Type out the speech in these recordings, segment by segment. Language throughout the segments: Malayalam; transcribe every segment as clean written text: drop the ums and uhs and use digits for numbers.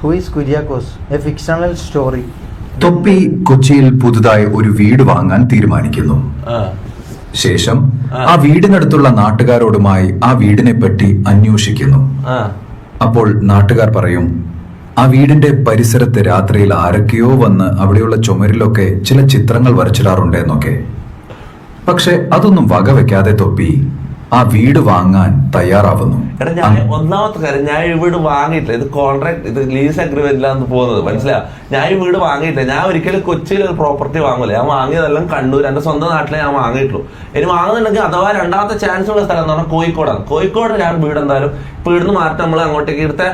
Who is Kuriakos? A fictional story. തൊപ്പി കൊച്ചിയിൽ പുതുതായി ഒരു വീട് വാങ്ങാൻ തീരുമാനിക്കുന്നു. ശേഷം ആ വീടിനടുത്തുള്ള നാട്ടുകാരോടുമായി ആ വീടിനെ പറ്റി അന്വേഷിക്കുന്നു. അപ്പോൾ നാട്ടുകാർ പറയും, ആ വീടിന്റെ പരിസരത്ത് രാത്രിയിൽ ആരൊക്കെയോ വന്ന് അവിടെയുള്ള ചുമരിലൊക്കെ ചില ചിത്രങ്ങൾ വരച്ചിടാറുണ്ടെന്നൊക്കെ. പക്ഷെ അതൊന്നും വകവെക്കാതെ തൊപ്പി ആ വീട് വാങ്ങാൻ തയ്യാറാവുന്നു. ഒന്നാമത്തെ കാര്യം, ഞാൻ ഈ വീട് വാങ്ങിയിട്ടില്ല. ഇത് കോൺട്രാക്ട്, ഇത് ലീസ് അഗ്രിമെന്റിലാണ് പോകുന്നത്, മനസ്സിലാ. ഞാൻ ഈ വീട് വാങ്ങിയിട്ടില്ല. ഞാൻ ഒരിക്കലും കൊച്ചിയിൽ ഒരു പ്രോപ്പർട്ടി വാങ്ങൂല. ഞാൻ വാങ്ങിയതെല്ലാം കണ്ണൂർ, എന്റെ സ്വന്തം നാട്ടിലെ ഞാൻ വാങ്ങിയിട്ടുള്ളൂ. ഇനി വാങ്ങുന്നുണ്ടെങ്കിൽ അഥവാ രണ്ടാമത്തെ ചാൻസ് ഉള്ള സ്ഥലം എന്ന് പറഞ്ഞാൽ കോഴിക്കോടാണ്. കോഴിക്കോട് ഞാൻ വീട് എന്തായാലും ഇപ്പൊ ഇവിടുന്ന് മാറ്റി നമ്മൾ അങ്ങോട്ടേക്ക് ഇവിടുത്തെ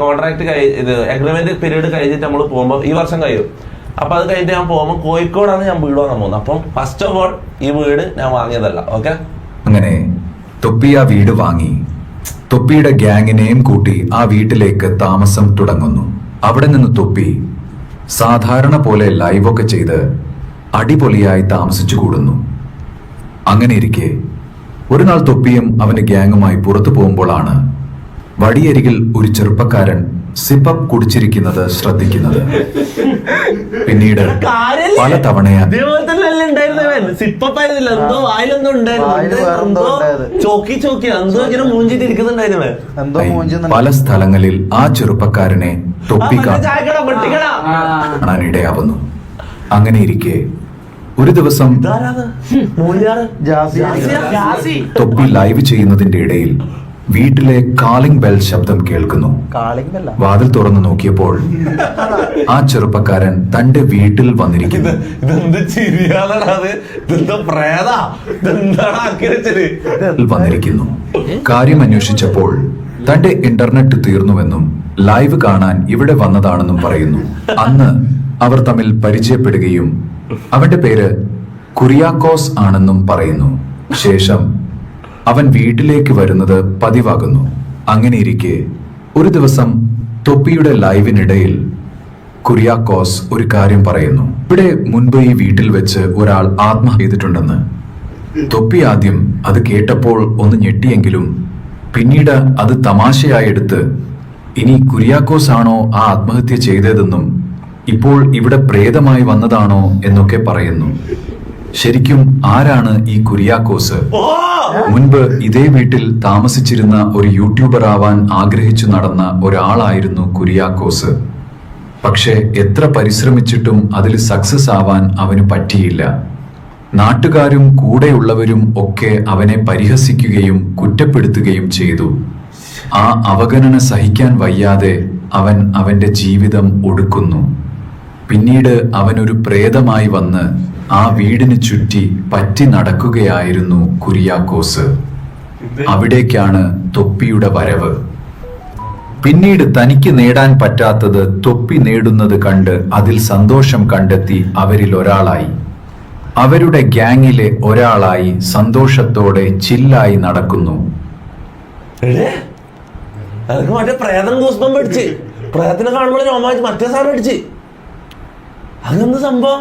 കോൺട്രാക്ട് ഇത് അഗ്രിമെന്റ് പീരീഡ് കഴിഞ്ഞിട്ട് നമ്മൾ പോകുമ്പോൾ ഈ വർഷം കഴിയും. അപ്പൊ അത് കഴിഞ്ഞിട്ട് ഞാൻ പോകുമ്പോൾ കോഴിക്കോടാണ് ഞാൻ വീട് വാങ്ങാൻ പോകുന്നത്. അപ്പം ഫസ്റ്റ് ഓഫ് ഓൾ ഈ വീട് ഞാൻ വാങ്ങിയതല്ല. ഓക്കെ, അങ്ങനെ തൊപ്പി ആ വീട് വാങ്ങി തൊപ്പിയുടെ ഗ്യാങ്ങിനെയും കൂട്ടി ആ വീട്ടിലേക്ക് താമസം തുടങ്ങുന്നു. അവിടെ നിന്ന് തൊപ്പി സാധാരണ പോലെ ലൈവൊക്കെ ചെയ്ത് അടിപൊളിയായി താമസിച്ചു കൂടുന്നു. അങ്ങനെ ഇരിക്കെ ഒരു നാൾ തൊപ്പിയും അവന്റെ ഗ്യാങ്ങുമായി പുറത്തു പോകുമ്പോഴാണ് വഴിയരികിൽ ഒരു ചെറുപ്പക്കാരൻ സിപ്പപ്പ് കുടിച്ചിരിക്കുന്നത് ശ്രദ്ധിക്കുന്നത്. പിന്നീട് പല തവണയായി പല സ്ഥലങ്ങളിൽ ആ ചെറുപ്പക്കാരനെ തൊപ്പി കാണാനിടയാവുന്നു. അങ്ങനെ ഇരിക്കെ ഒരു ദിവസം തൊപ്പി ലൈവ് ചെയ്യുന്നതിന്റെ ഇടയിൽ വീട്ടിലെ കാളിംഗ് ബെൽ ശബ്ദം കേൾക്കുന്നു. വാതിൽ തുറന്നു നോക്കിയപ്പോൾ ആ ചെറുപ്പക്കാരൻ തന്റെ വീട്ടിൽ വന്നിരിക്കുന്നു. കാര്യം അന്വേഷിച്ചപ്പോൾ തന്റെ ഇന്റർനെറ്റ് തീർന്നുവെന്നും ലൈവ് കാണാൻ ഇവിടെ വന്നതാണെന്നും പറയുന്നു. അന്ന് അവർ തമ്മിൽ പരിചയപ്പെടുകയും അവന്റെ പേര് കുറിയാക്കോസ് ആണെന്നും പറയുന്നു. ശേഷം അവൻ വീട്ടിലേക്ക് വരുന്നത് പതിവാകുന്നു. അങ്ങനെ ഇരിക്കെ ഒരു ദിവസം തൊപ്പിയുടെ ലൈവിനിടയിൽ കുറിയാക്കോസ് ഒരു കാര്യം പറയുന്നു. ഇവിടെ മുൻപ് ഈ വീട്ടിൽ വെച്ച് ഒരാൾ ആത്മഹത്യ ചെയ്തിട്ടുണ്ടെന്ന്. തൊപ്പി ആദ്യം അത് കേട്ടപ്പോൾ ഒന്ന് ഞെട്ടിയെങ്കിലും പിന്നീട് അത് തമാശയായി എടുത്ത് ഇനി കുറിയാക്കോസ് ആണോ ആ ആത്മഹത്യ ചെയ്തതെന്നും ഇപ്പോൾ ഇവിടെ പ്രേതമായി വന്നതാണോ എന്നൊക്കെ പറയുന്നു. ശരിക്കും ആരാണ് ഈ കുറിയാക്കോസ്? മുൻപ് ഇതേ വീട്ടിൽ താമസിച്ചിരുന്ന ഒരു യൂട്യൂബർ ആവാൻ ആഗ്രഹിച്ചു നടന്ന ഒരാളായിരുന്നു കുറിയാക്കോസ്. പക്ഷെ എത്ര പരിശ്രമിച്ചിട്ടും അതിൽ സക്സസ് ആവാൻ അവന് പറ്റിയില്ല. നാട്ടുകാരും കൂടെയുള്ളവരും ഒക്കെ അവനെ പരിഹസിക്കുകയും കുറ്റപ്പെടുത്തുകയും ചെയ്തു. ആ അവഗണന സഹിക്കാൻ വയ്യാതെ അവൻ അവന്റെ ജീവിതം ഒടുക്കുന്നു. പിന്നീട് അവനൊരു പ്രേതമായി വന്ന് ആ വീടിന് ചുറ്റി പറ്റി നടക്കുകയായിരുന്നു കുറിയാക്കോസ്. അവിടേക്കാണ് തൊപ്പിയുടെ വരവ്. പിന്നീട് തനിക്ക് നേടാൻ പറ്റാത്തത് തൊപ്പി നേടുന്നത് കണ്ട് അതിൽ സന്തോഷം കണ്ടെത്തി അവരിൽ ഒരാളായി, അവരുടെ ഗ്യാങ്ങിലെ ഒരാളായി സന്തോഷത്തോടെ ചില്ലായി നടക്കുന്നു. മറ്റേ പ്രേതം കൂസ്പം പഠിച്ച് പ്രേതത്തിനെ കാണുമ്പോൾ രോമാഞ്ച് മറ്റേ സാധനം അടിച്ച്. അതെന്ത് സംഭവം?